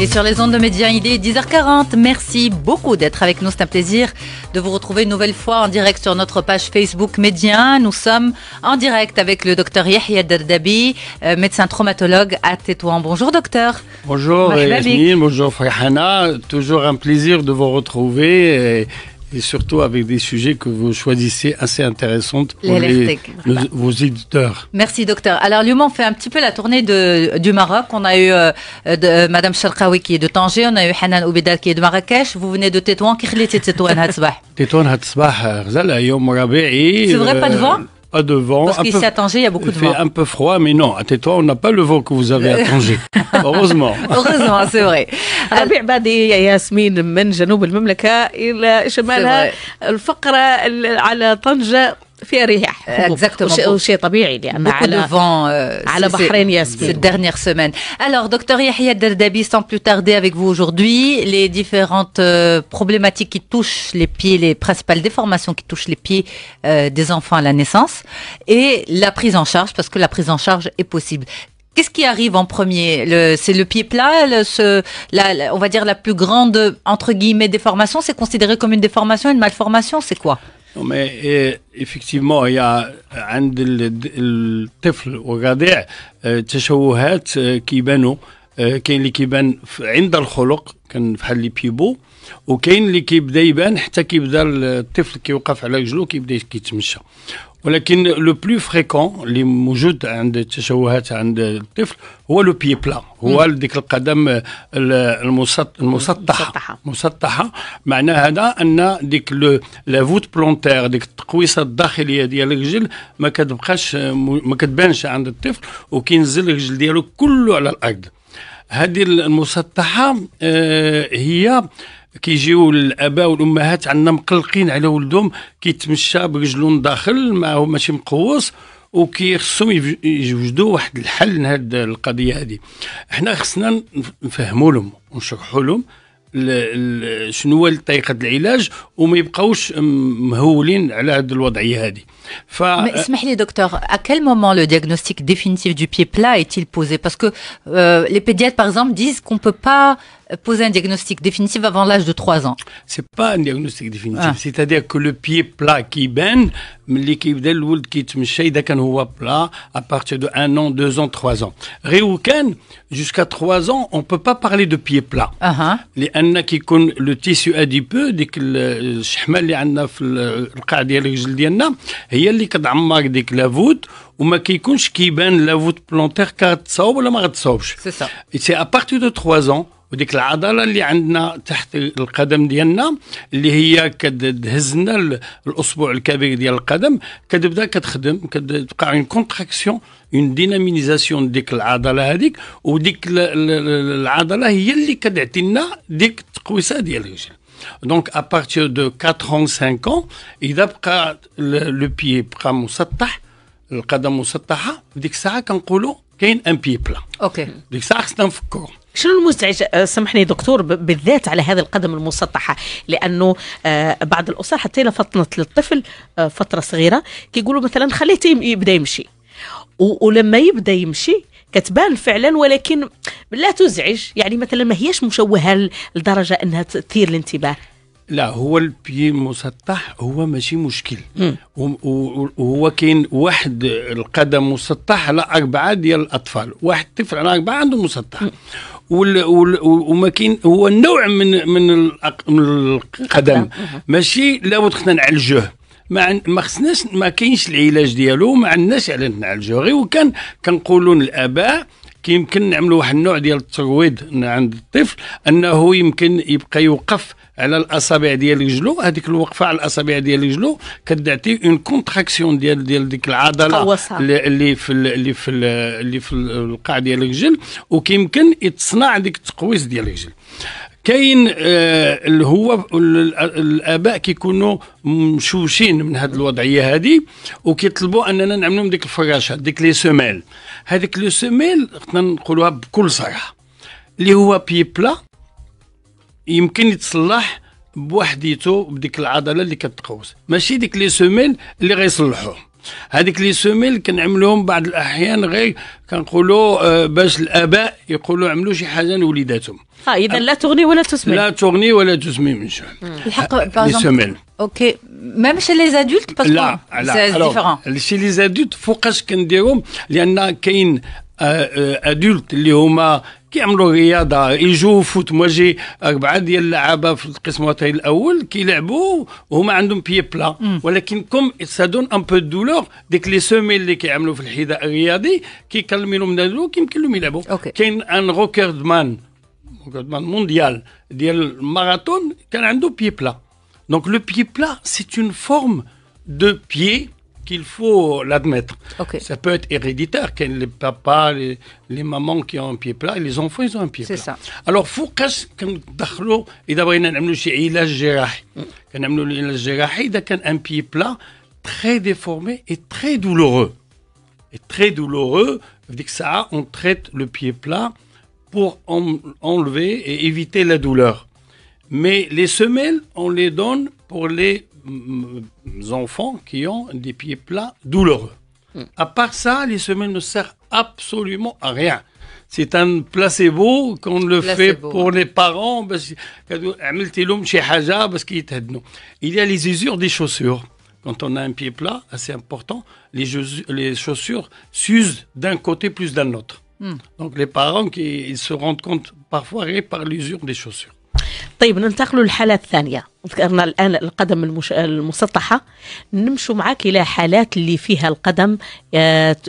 Et sur les ondes de Média, il est 10h40. Merci beaucoup d'être avec nous. C'est un plaisir de vous retrouver une nouvelle fois en direct sur notre page Facebook Média. Nous sommes en direct avec le docteur Yahya Dardabi, médecin traumatologue à Tétouan. Bonjour docteur. Bonjour Yasmine, bonjour Farhana. Toujours un plaisir de vous retrouver. Et surtout avec des sujets que vous choisissez assez intéressants pour vos éditeurs. Merci docteur. Alors Lyon, on fait un petit peu la tournée du Maroc. On a eu Madame Sharqawi qui est de Tanger, on a eu Hanan Oubidal qui est de Marrakech. Vous venez de Tétouan. Qui خليتي تطوان هاد الصباح؟ Tétouan هاد الصباح غزال يوم ربيعي. C'est vrai, pas de vent? Pas de vent. Parce qu'ici à Tanger, il y a beaucoup de vent. Il fait un peu froid, mais non, à Tétouan, on n'a pas le vent que vous avez à Tanger. Heureusement. Heureusement, c'est vrai. ربيع بادي يا ياسمين من جنوب المملكة إلى شمالها الفقرة على طنجة فيها رياح وشيء طبيعي لأن على بحرين ياسمين cette dernière semaine. Alors, docteur Yahya Dardabi, sans plus tarder avec vous aujourd'hui, les différentes problématiques qui touchent les pieds, les principales déformations qui touchent les pieds des enfants à la naissance et la prise en charge, parce que la prise en charge est possible. Qu'est-ce qui arrive en premier? C'est le pied plat, on va dire la plus grande, entre guillemets, déformation. C'est considéré comme une déformation, une malformation, c'est quoi? Non, mais effectivement, il y a عند الطفل والرضيع تشوهات كيبانوا. كاين اللي كيبان عند الخلق كان بحال لي بيبو، وكاين اللي كيبدا يبان حتى كيبدا الطفل كيوقف على رجلو كيبدا كيتمشى. ولكن لو بلو فريكون اللي موجود عند التشوهات عند الطفل هو لو بي بلا، هو ديك القدم المسطحه. معنى هذا ان ديك لا فوت بلونتير، ديك التقويصه الداخليه ديال الرجل ما كتبانش عند الطفل، وكينزل الرجل ديالو كله على الارض. هذه المسطحه هي كيجيو الاباء والامهات عندنا مقلقين على ولدهم كيتمشى برجلون داخل معه ماشي مقوس، وكيخصهم يوجدوا واحد الحل لهاد القضيه هذه. احنا خصنا نفهموا لهم ونشرحوا لهم شنو هو طريقه العلاج وما يبقاوش مهولين على هذه الوضعيه هذه. Mais اسمح لي docteur, à quel moment le diagnostic définitif du pied plat est-il posé? Parce que les pédiatres par exemple disent qu'on peut pas poser un diagnostic définitif avant l'âge de 3 ans. C'est pas un diagnostic définitif, c'est-à-dire que le pied plat كيبان ملي كيبدا الولد كيتمشى اذا كان هو بلا à partir de 1 an, 2 ans, 3 ans. غير كان jusqu'à 3 ans on peut pas parler de pied plat. لان كيكون لو تيسيو اديبو ديك الشحمه اللي عندنا في القاع ديال الرجل ديالنا هي اللي كتعمر ديك لافوت، وما كيكونش كيبان لافوت بلونتير كتصاوب ولا ما غتصاوبش. سي ا بارتير دو 3 ans. وديك العضله اللي عندنا تحت القدم ديالنا اللي هي كتهز لنا الاصبع الكبير ديال القدم كتبدا كتخدم، كتبقى اون كونتراكسيون، اون ديناميزاسيون ديك العضله هذيك، وديك العضله هي اللي كتعطي لنا ديك التقويسه ديال الرجل. Donc à partir de 4 ans 5 ans اذا بقى لو بي بقى مسطح، القدم مسطحه، ديك الساعه كنقولوا كاين ان بي بلا. اوكي، ديك الساعه خصنا نفكروا. شنو المزعج سامحني دكتور بالذات على هذه القدم المسطحه؟ لانه بعض الاسر حتى الى فطنه للطفل فتره صغيره كيقولوا مثلا خليته يبدا يمشي، ولما يبدا يمشي كتبان فعلا ولكن لا تزعج، يعني مثلا ما هيش مشوهه لدرجه انها تثير الانتباه. لا، هو البي مسطح هو ماشي مشكل، وهو كاين واحد القدم مسطح على 4 ديال الاطفال، واحد طفل على 4 عنده مسطح، وما كاين هو نوع من القدم ماشي لابد خصنا نعالجوه. ما خصناش، ما كاينش العلاج ديالو، ما عندناش على نعالجوه. غير وكان كنقولوا للاباء يمكن نعملوا واحد النوع ديال الترويض عند الطفل انه يمكن يبقى يوقف على الاصابع ديال رجلو. هذيك الوقفه على الاصابع ديال رجلو كتعطي اون كونتراكسيون ديال ديك العضله اللي في القاع ديال الرجل، وكيمكن يتصنع ديك التقويس ديال الرجل. كاين اللي هو الاباء كيكونوا مشوشين من هذه الوضعيه هذه وكيطلبوا اننا نعملوا ديك الفراشات، ديك لي سيميل. هذيك لي سيميل خصنا نقولوها بكل صراحه اللي هو بي بلا يمكن يتصلح بوحديته بديك العضله اللي كتقوس، ماشي ديك لي سيميل اللي غيصلحوه. هذيك لي سوميل كنعملوهم بعض الاحيان غير كنقولوا باش الاباء يقولوا عملوا شي حاجه لوليداتهم. اذا لا تغني ولا تسمن. لا تغني ولا تسمن من شان. الحق لي سوميل. اوكي ميم chez les adultes parce لا que لا c'est différent. شي لي زادولت فوقاش كنديرهم لان كاين ادولت اللي هما كيعملوا رياضه يجوا فوت. مواجي 4 ديال اللعابه في القسم الوطني الاول كيلعبوا وهما عندهم بيي بلا، ولكن كوم سا دون ان بو دولور ديك لي سوميل اللي كيعملوا في الحذاء الرياضي كيكلمي لهم نازلوا كيمكن لهم يلعبوا. كاين ان روكوردمان مونديال ديال الماراثون كان عنده بيي بلا. دونك لو بيي بلا سي اون فورم دو بيي qu'il faut l'admettre. Okay. Ça peut être héréditaire, que les papas, les mamans qui ont un pied plat, et les enfants, ils ont un pied plat. C'est ça. Alors, فوقاش كندخلوا إذا بغينا نعملوا شي علاج جراحي، كنعملوا العلاج الجراحي إذا كان un pied plat très déformé et très douloureux. Et très douloureux, في ديك الساعة on traite le pied plat pour enlever et éviter la douleur. Mais les semelles, on les donne pour les enfants qui ont des pieds plats douloureux. À part ça, les semelles ne servent absolument à rien. C'est un placebo qu'on le fait pour les parents. Il y a les usures des chaussures. Quand on a un pied plat, assez important, les chaussures s'usent d'un côté plus d'un autre. Donc les parents ils se rendent compte parfois par l'usure des chaussures. طيب ننتقل للحالة الثانية. ذكرنا الآن القدم المسطحة، نمشوا معك إلى حالات اللي فيها القدم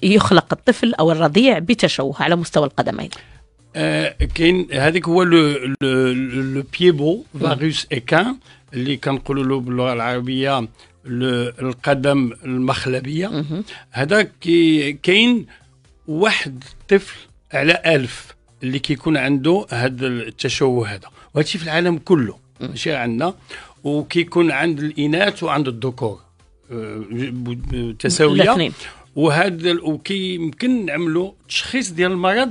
يخلق الطفل أو الرضيع بتشوه على مستوى القدمين. كاين هذيك هو لو بيبو فيروس إيكان اللي كنقولوا له باللغة العربية القدم المخلبية. هذا كاين واحد طفل على 1000 اللي كيكون عنده هذا التشوه هذا، وهادشي في العالم كله ماشي عندنا، وكيكون عند الاناث وعند الذكور تساويه. وهذا وكيمكن نعملوا تشخيص ديال المرض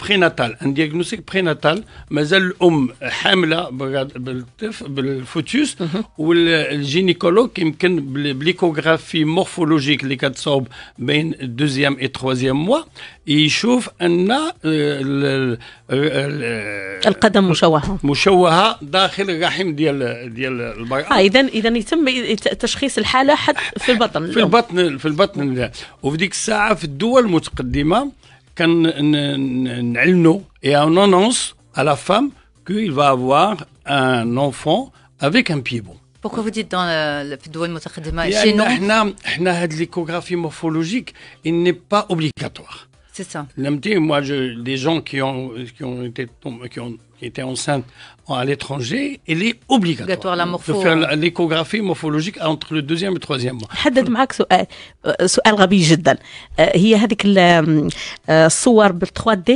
بريناتال، ان دياغنوستيك بريناتال. مازال الام حامله بالطفل بالفوتوس، والجينيكولوج يمكن بليكوغرافي مورفولوجيك اللي كتصاوب بين الدوزيام اي تروازيام موا يشوف ان القدم مشوهه داخل الرحم ديال المراه. اذا يتم تشخيص الحاله حتى في البطن. في البطن وفي ديك الساعه في الدول المتقدمه كان نعلنوا et on annonce à la femme qu'il va avoir un enfant avec un pied bon. Pourquoi vous dites dans في الدول المتقدمة chez nous احنا هاد l'échographie morphologique il n'est pas obligatoire. C'est ça. Moi des gens qui étaient enceintes à l'étranger, il est obligatoire de faire l'échographie morphologique entre le 2e et 3e mois. حدد معك سؤال غبي جدا. هي هذيك الصور بال3D؟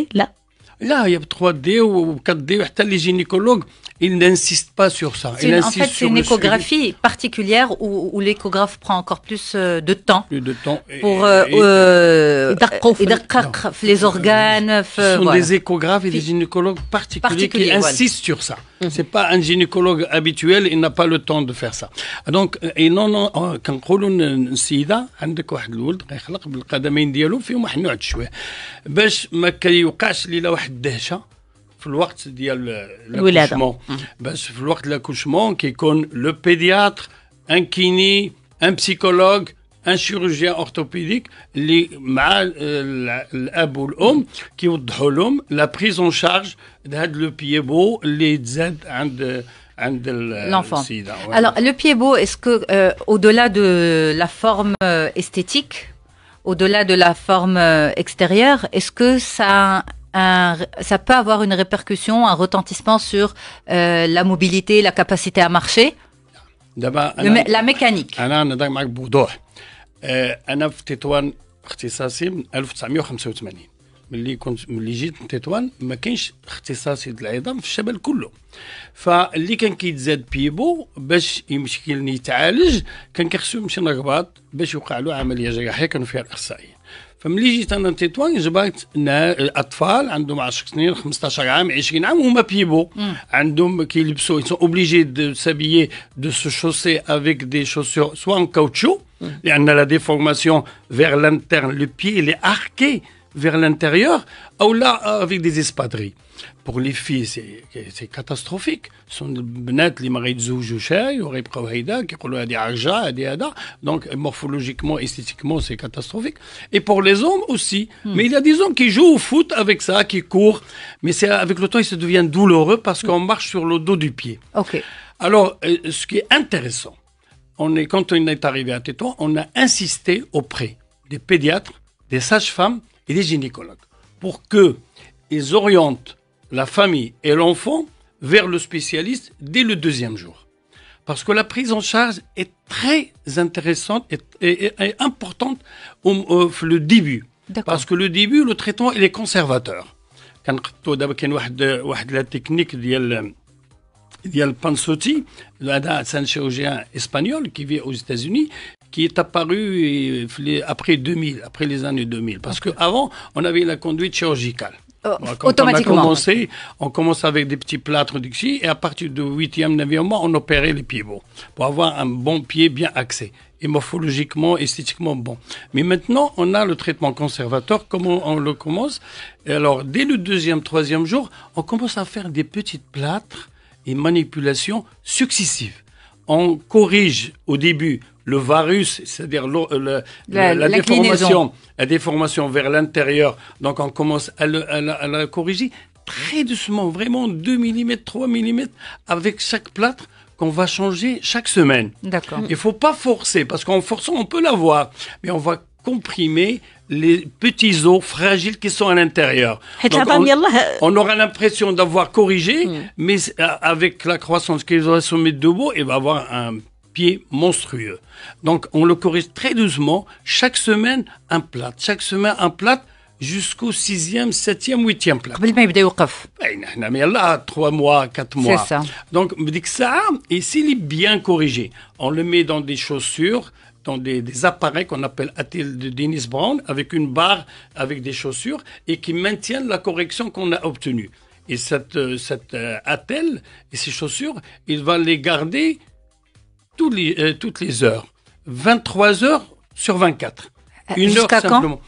لا هي ب3D و4D وحتى les gynécologues ils n'insistent pas sur ça. En fait, c'est une échographie particulière où l'échographe prend encore plus de temps. Pour يدقق في les organes. Ce sont des échographes et des gynécologues particuliers qui insistent sur ça. C'est pas un gynécologue habituel, il n'a pas le temps de faire ça. Donc كنقولوا السيده عندك واحد الولد غيخلق بالقدمين ديالو فيهم واحد النوع التشويه باش ما كيوقعش ليله واحد الدهشه في الوقت ديال الولاده. باش في الوقت الاكوشمون كيكون لو بيدياتر ان كيني ان بسيكولوج ان شيروجيان اورثوبيديك اللي مع الاب والام كيوضحوا لهم لا بريزون شارج هذا لو بيبو اللي تزاد عند l'enfant. Alors le pied-beau, est-ce que au-delà de la forme esthétique, au-delà de la forme extérieure, est-ce que ça peut avoir une répercussion, un retentissement sur la mobilité, la capacité à marcher, la mécanique? أنا ندير معك بوضوح. أنا في تطوان اختصاصي من 1985. ملي جيت من تطوان ما كاينش اختصاصي العظام في الشمال كله، فاللي كان كيتزاد بيبو باش يمشي يتعالج كان كيخصو يمشي للرباط باش يوقع له عمليه جراحيه كانوا فيها الاخصائيين. فملي جيت انا لتطوان جبرت اطفال عندهم 10 سنين 15 عام 20 عام وهما بيبو عندهم كيلبسوا ils sont obligés de s'habiller de se chausser avec des chaussures soit en caoutchouc Il y en a la déformation vers l'interne. Le pied, il est arqué vers l'intérieur, ou là, avec des espadrilles. Pour les filles, c'est catastrophique. Ce sont des بنات اللي ما غيتزوجوا شاي وغيبقاو هيدا كيقولوا هذه عرجه هذه هذا. Donc morphologiquement, esthétiquement, c'est catastrophique. Et pour les hommes aussi. Mais il y a des hommes qui jouent au foot avec ça, qui courent. Mais c'est avec le temps, ça devient douloureux parce qu'on marche sur le dos du pied. Ok. Alors, ce qui est intéressant, quand on est arrivé à Tétouan, on a insisté auprès des pédiatres, des sages-femmes et des gynécologues pour qu'ils orientent la famille et l'enfant vers le spécialiste dès le 2e jour. Parce que la prise en charge est très intéressante et importante le début. Parce que le début, le traitement, il est conservateur. كنقطو دابا كاين واحد لا تكنيك ديال Pansotti, c'est un chirurgien espagnol qui vit aux États-Unis, qui est apparu après 2000, après les années 2000. Parce qu'avant, on avait la conduite chirurgicale. Quand Automatiquement. On commence avec des petits plâtres d'Ixi et à partir du 8e, 9e mois, on opérait les pieds beaux pour avoir un bon pied bien axé et morphologiquement, esthétiquement bon. Mais maintenant, on a le traitement conservateur, comme on le commence. Et alors, dès le 2e, 3e jour, on commence à faire des petites plâtres et manipulations successives. On corrige au début le varus, c'est-à-dire la déformation vers l'intérieur. Donc, on commence à la corriger très doucement, vraiment 2 mm, 3 mm avec chaque plâtre qu'on va changer chaque semaine. D'accord. Il ne faut pas forcer, parce qu'en forçant, on peut l'avoir, mais on va comprimer les petits os fragiles qui sont à l'intérieur. Donc, on aura l'impression d'avoir corrigé, mais avec la croissance qu'ils aura se mettre debout, il va avoir un pied monstrueux. Donc, on le corrige très doucement, chaque semaine un plat, jusqu'au 6e, 7e, 8e plat. قبل ما يبدا يوقف. Mais là, 3 mois, 4 mois. C'est ça. Donc, ça, et s'il est bien corrigé, on le met dans des chaussures, dans des appareils qu'on appelle attelle de Dennis Brown, avec une barre, avec des chaussures, et qui maintiennent la correction qu'on a obtenue. Et cette attelle et ces chaussures, il va les garder toutes les heures. 23 heures sur 24. Une heure simplement.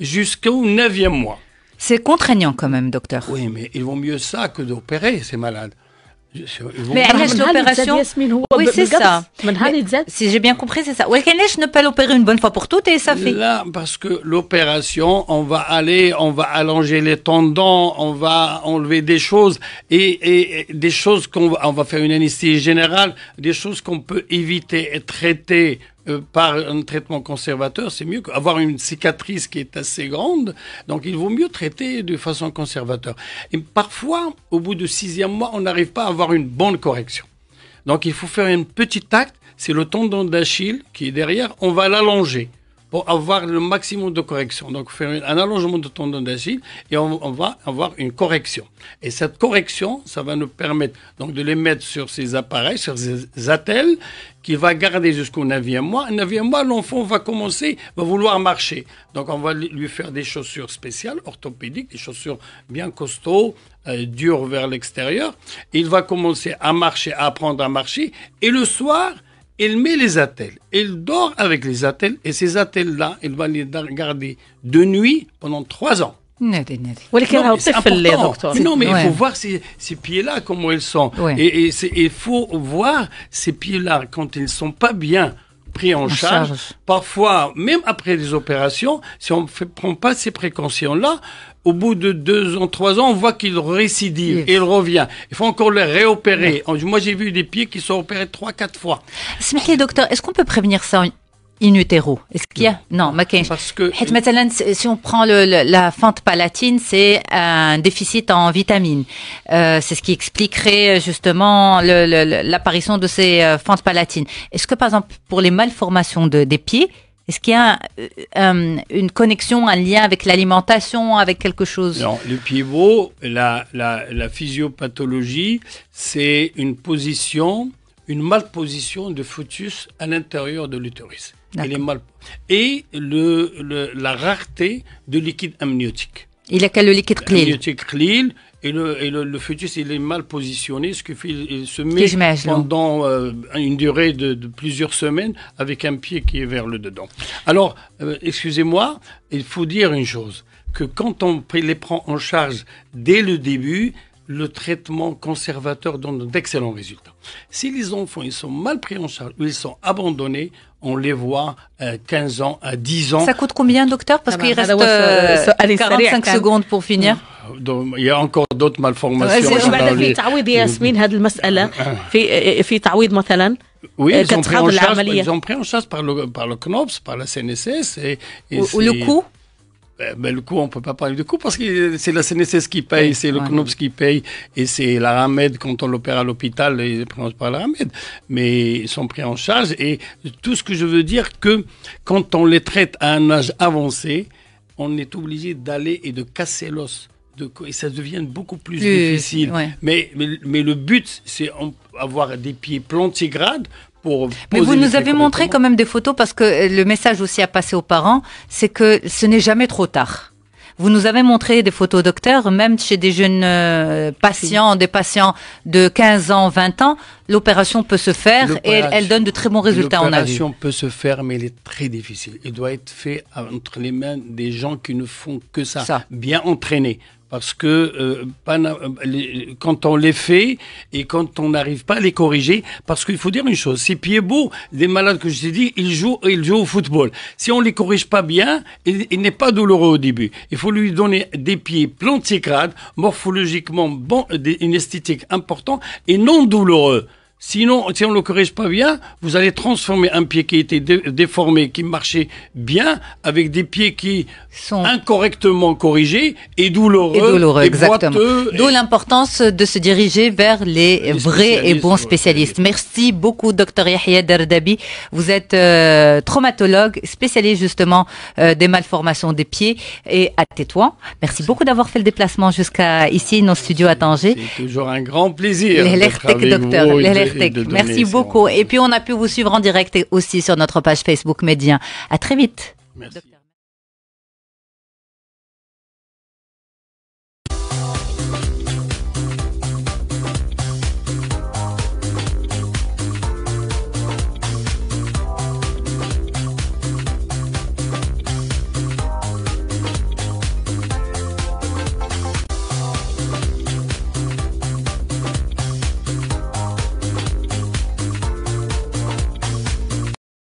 Jusqu'au 9e mois. C'est contraignant quand même, docteur. Oui, mais il vaut mieux ça que d'opérer ces malades. Mais l'opération, oui, c'est ça. Si j'ai bien compris, c'est ça. Je ne peux l'opérer une bonne fois pour toutes et ça fait. Là, parce que l'opération, on va allonger les tendons, on va enlever des choses et des choses on va faire une anesthésie générale, des choses qu'on peut éviter et traiter par un traitement conservateur, c'est mieux qu'avoir une cicatrice qui est assez grande. Donc, il vaut mieux traiter de façon conservateur. Et parfois, au bout du 6e mois, on n'arrive pas à avoir une bonne correction. Donc, il faut faire une petite acte. C'est le tendon d'Achille qui est derrière. On va l'allonger pour avoir le maximum de correction. Donc, faire un allongement de tendon d'Achille et on va avoir une correction. Et cette correction, ça va nous permettre donc de les mettre sur ces appareils, sur ces attelles, qui va garder jusqu'au 9e mois. Au 9e mois, l'enfant va vouloir marcher. Donc, on va lui faire des chaussures spéciales, orthopédiques, des chaussures bien costauds, dures vers l'extérieur. Il va commencer à marcher, à apprendre à marcher. Et le soir, il met les attelles. Il dort avec les attelles. Et ces attelles-là, il va les garder de nuit pendant 3 ans. C'est important. Non, mais il faut voir ces pieds-là, comment ils sont. Ouais. Et il faut voir ces pieds-là, quand ils ne sont pas bien pris en charge. Parfois, même après les opérations, si on ne prend pas ces précautions-là, au bout de 2 ans, 3 ans, on voit qu'il récidive et il revient. Il faut encore les réopérer. Moi, j'ai vu des pieds qui sont opérés 3-4 fois. Smahli, docteur, est-ce qu'on peut prévenir ça in utero? Est-ce qu'il y a? Non, ما كاينش. Parce que si on prend la fente palatine, c'est un déficit en vitamines. C'est ce qui expliquerait justement l'apparition de ces fentes palatines. Est-ce que par exemple pour les malformations des pieds, est-ce qu'il y a une connexion, un lien avec l'alimentation, avec quelque chose? Non, le pivot, la physiopathologie, c'est une malposition de fœtus à l'intérieur de l'utérus. Et la rareté de liquide amniotique. Il a quel le liquide قليل? Amniotique قليل le fœtus il est mal positionné, ce qui fait il se met كيجمعش له. pendant une durée de plusieurs semaines avec un pied qui est vers le dedans. Alors, excusez-moi, il faut dire une chose, que quand on les prend en charge dès le début, le traitement conservateur donne d'excellents résultats. Si les enfants ils sont mal pris en charge ou ils sont abandonnés, on les voit à 15 ans, à 10 ans. Ça coûte combien, docteur? Parce qu'il reste allez, 45 secondes pour finir. Donc, il y a encore d'autres malformations. Ouais, واش بعد في تعويض يا ياسمين هذه المسألة في تعويض مثلا Oui, ils ont, pris en charge, العملية. ils ont pris en charge par le CNOPS, par la CNSS. Ou le coût? Ben, le coût, on ne peut pas parler de coût parce que c'est la CNSS qui paye, c'est le CNOPS qui paye et c'est la RAMED quand on l'opère à l'hôpital, ils prennent par la RAMED. Mais ils sont pris en charge et tout ce que je veux dire que quand on les traite à un âge avancé, on est obligé d'aller et de casser l'os. Et ça devient beaucoup plus difficile. Ouais. Mais le but, c'est avoir des pieds plantigrades. Mais vous nous avez montré quand même des photos parce que le message aussi à passer aux parents, c'est que ce n'est jamais trop tard. Vous nous avez montré des photos, docteur, même chez des jeunes patients, des patients de 15 ans, 20 ans, l'opération peut se faire et elle donne de très bons résultats, on a vu. L'opération peut se faire, mais elle est très difficile. Elle doit être faite entre les mains des gens qui ne font que ça. Bien entraînés. Parce que quand on les fait et quand on n'arrive pas à les corriger, parce qu'il faut dire une chose, ces pieds beaux, les malades que je t'ai dit, ils jouent au football. Si on les corrige pas bien, il n'est pas douloureux au début. Il faut lui donner des pieds plantigrades, morphologiquement bon, une esthétique importante et non douloureux. Sinon, si on ne le corrige pas bien, vous allez transformer un pied qui était déformé, qui marchait bien, avec des pieds qui sont incorrectement corrigés et douloureux, exactement. D'où l'importance de se diriger vers les vrais et bons spécialistes. Merci beaucoup, docteur Yahia Dardabi. Vous êtes traumatologue, spécialiste justement des malformations des pieds et à Tétouan. Merci beaucoup d'avoir fait le déplacement jusqu'à ici, nos studios à Tanger. C'est toujours un grand plaisir d'être avec docteur. vous. Merci beaucoup. Et puis on a pu vous suivre en direct aussi sur notre page Facebook Médien. À très vite. Merci.